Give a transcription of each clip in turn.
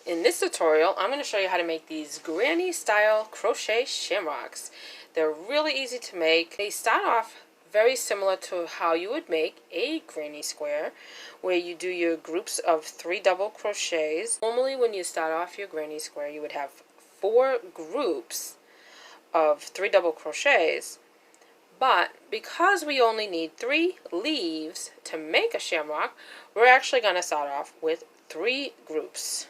In this tutorial, I'm going to show you how to make these granny style crochet shamrocks. They're really easy to make. They start off very similar to how you would make a granny square, where you do your groups of 3 double crochets. Normally when you start off your granny square, you would have 4 groups of 3 double crochets. But because we only need 3 leaves to make a shamrock, we're actually going to start off with 3 groups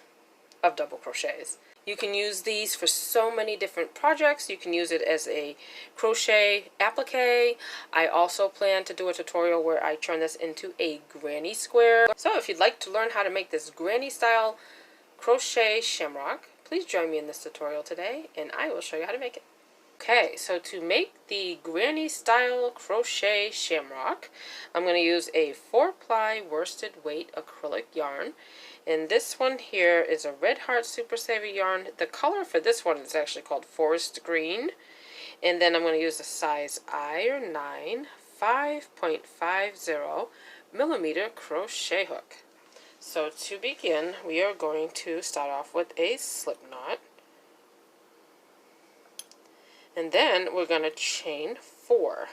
of double crochets. You can use these for so many different projects. You can use it as a crochet applique. I also plan to do a tutorial where I turn this into a granny square. So if you'd like to learn how to make this granny style crochet shamrock, please join me in this tutorial today and I will show you how to make it. Okay, so to make the granny style crochet shamrock, I'm going to use a 4-ply worsted weight acrylic yarn. And this one here is a Red Heart Super Saver yarn. The color for this one is actually called Forest Green. And then I'm going to use a size I or 9 5.50 millimeter crochet hook. So to begin, we are going to start off with a slip knot. And then we're going to chain 4.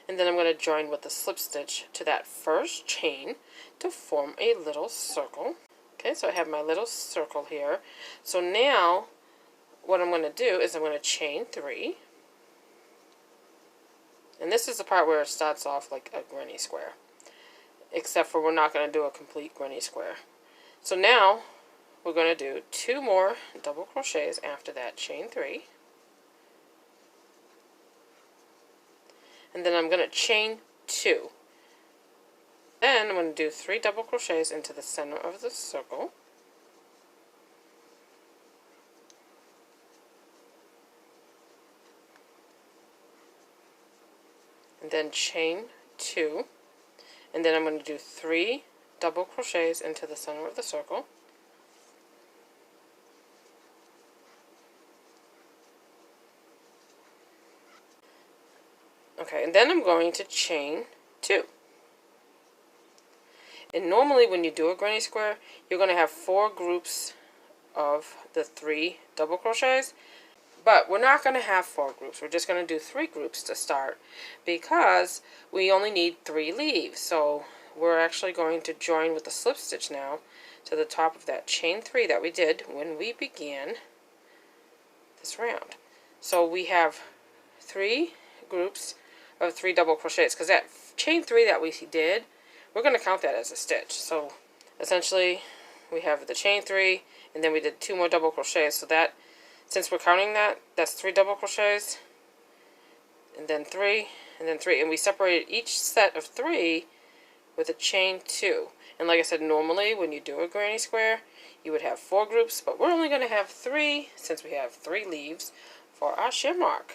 And then I'm going to join with the slip stitch to that first chain to form a little circle. Okay, so I have my little circle here. So now what I'm going to do is I'm going to chain 3. And this is the part where it starts off like a granny square. Except for we're not going to do a complete granny square. So now we're going to do 2 more double crochets after that, chain 3. And then I'm going to chain 2. Then I'm going to do 3 double crochets into the center of the circle. And then chain 2. And then I'm going to do 3 double crochets into the center of the circle. Okay, and then I'm going to chain 2. And normally when you do a granny square, you're going to have 4 groups of the 3 double crochets. But we're not going to have 4 groups. We're just going to do 3 groups to start because we only need 3 leaves. So we're actually going to join with the slip stitch now to the top of that chain 3 that we did when we began this round. So we have 3 groups of 3 double crochets, because that chain 3 that we did, we're going to count that as a stitch. So essentially we have the chain 3 and then we did 2 more double crochets, so that, since we're counting that, that's 3 double crochets and then 3 and then 3, and we separated each set of 3 with a chain 2. And like I said, normally when you do a granny square you would have 4 groups, but we're only going to have 3 since we have 3 leaves for our shamrock.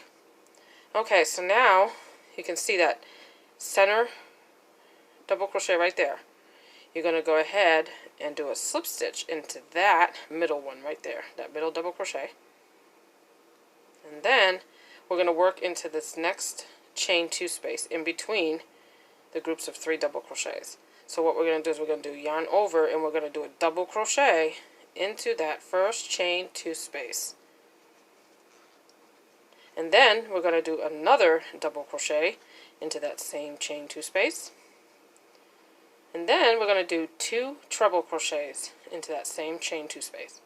Okay, so now you can see that center double crochet right there. You're going to go ahead and do a slip stitch into that middle one right there, that middle double crochet. And then we're going to work into this next chain 2 space in between the groups of 3 double crochets. So what we're going to do is we're going to do yarn over and we're going to do a double crochet into that first chain 2 space. And then we're going to do another double crochet into that same chain 2 space. And then we're going to do 2 treble crochets into that same chain 2 space.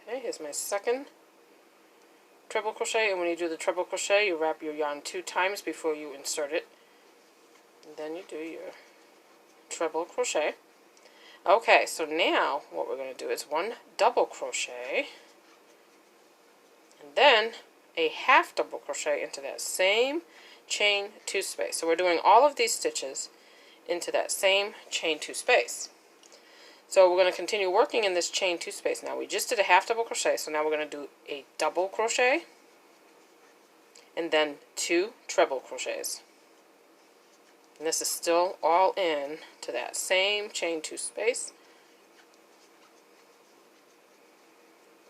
Okay, here's my second treble crochet, and when you do the treble crochet you wrap your yarn 2 times before you insert it. And then you do your treble crochet. Okay, so now what we're going to do is 1 double crochet and then a half double crochet into that same chain 2 space. So we're doing all of these stitches into that same chain 2 space. So we're going to continue working in this chain 2 space. Now we just did a half double crochet, so now we're going to do a double crochet and then 2 treble crochets. And this is still all in to that same chain 2 space.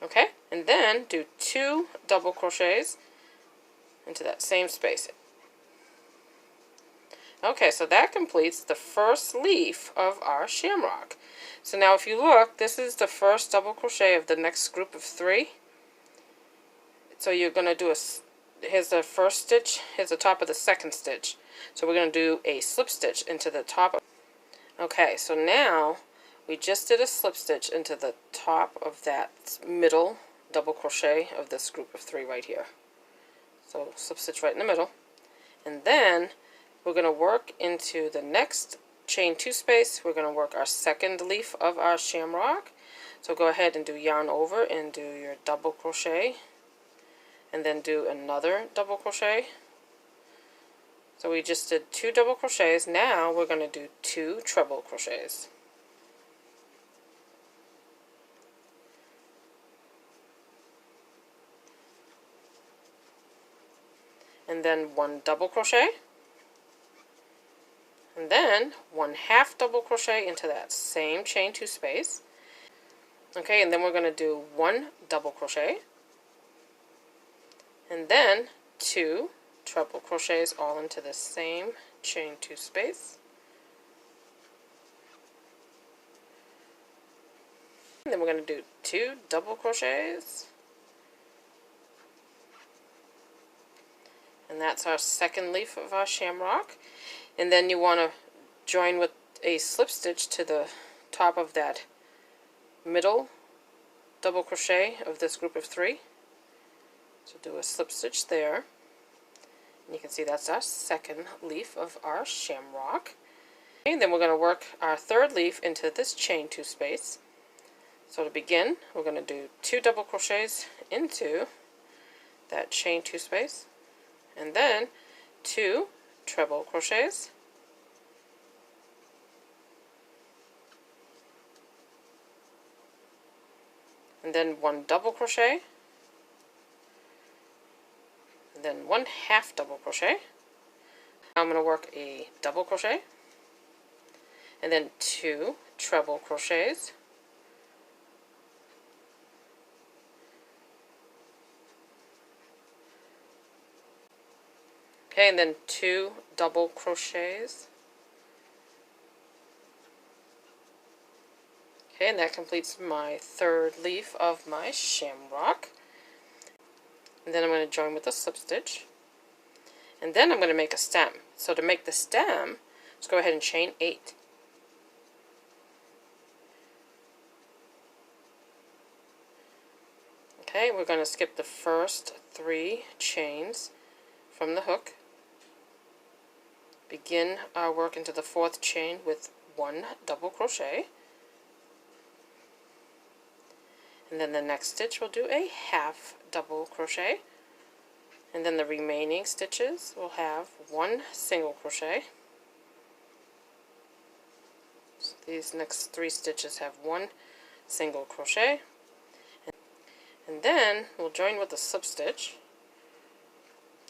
Okay, and then do 2 double crochets into that same space. Okay, so that completes the first leaf of our shamrock. So now if you look, this is the first double crochet of the next group of 3. So you're going to do here's the first stitch, here's the top of the second stitch. So we're going to do a slip stitch into the top. Okay, so now we just did a slip stitch into the top of that middle double crochet of this group of 3 right here. So slip stitch right in the middle. And then we're going to work into the next chain 2 space. We're going to work our second leaf of our shamrock. So go ahead and do yarn over and do your double crochet. And then do another double crochet. So we just did 2 double crochets. Now we're going to do 2 treble crochets. And then 1 double crochet. And then 1/2 double crochet into that same chain 2 space. Okay, and then we're going to do 1 double crochet. And then 2 treble crochets all into the same chain 2 space. And then we're going to do 2 double crochets. And that's our second leaf of our shamrock. And then you want to join with a slip stitch to the top of that middle double crochet of this group of 3. So do a slip stitch there. And you can see that's our second leaf of our shamrock. And then we're going to work our third leaf into this chain 2 space. So to begin, we're going to do 2 double crochets into that chain 2 space. And then 2 treble crochets. And then 1 double crochet. And then 1/2 double crochet. Now I'm going to work a double crochet. And then 2 treble crochets. Okay, and then 2 double crochets. Okay, and that completes my third leaf of my shamrock. And then I'm going to join with a slip stitch. And then I'm going to make a stem. So to make the stem, let's go ahead and chain 8. Okay, we're going to skip the first 3 chains from the hook. Begin our work into the 4th chain with 1 double crochet. And then the next stitch we'll do a 1/2 double crochet. And then the remaining stitches will have 1 single crochet. So these next 3 stitches have 1 single crochet. And then we'll join with a slip stitch.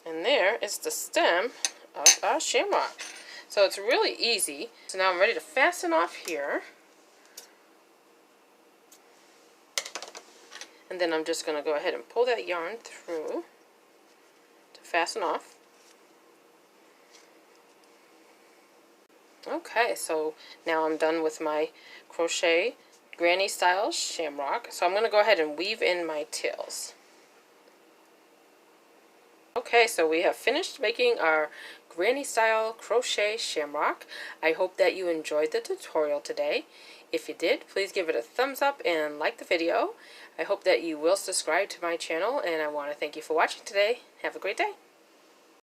And there is the stem of our shamrock. So it's really easy. So now I'm ready to fasten off here. And then I'm just going to go ahead and pull that yarn through to fasten off. Okay, so now I'm done with my crochet granny style shamrock. So I'm going to go ahead and weave in my tails. Okay, so we have finished making our granny style crochet shamrock. I hope that you enjoyed the tutorial today. If you did, please give it a thumbs up and like the video. I hope that you will subscribe to my channel, and I want to thank you for watching today. Have a great day.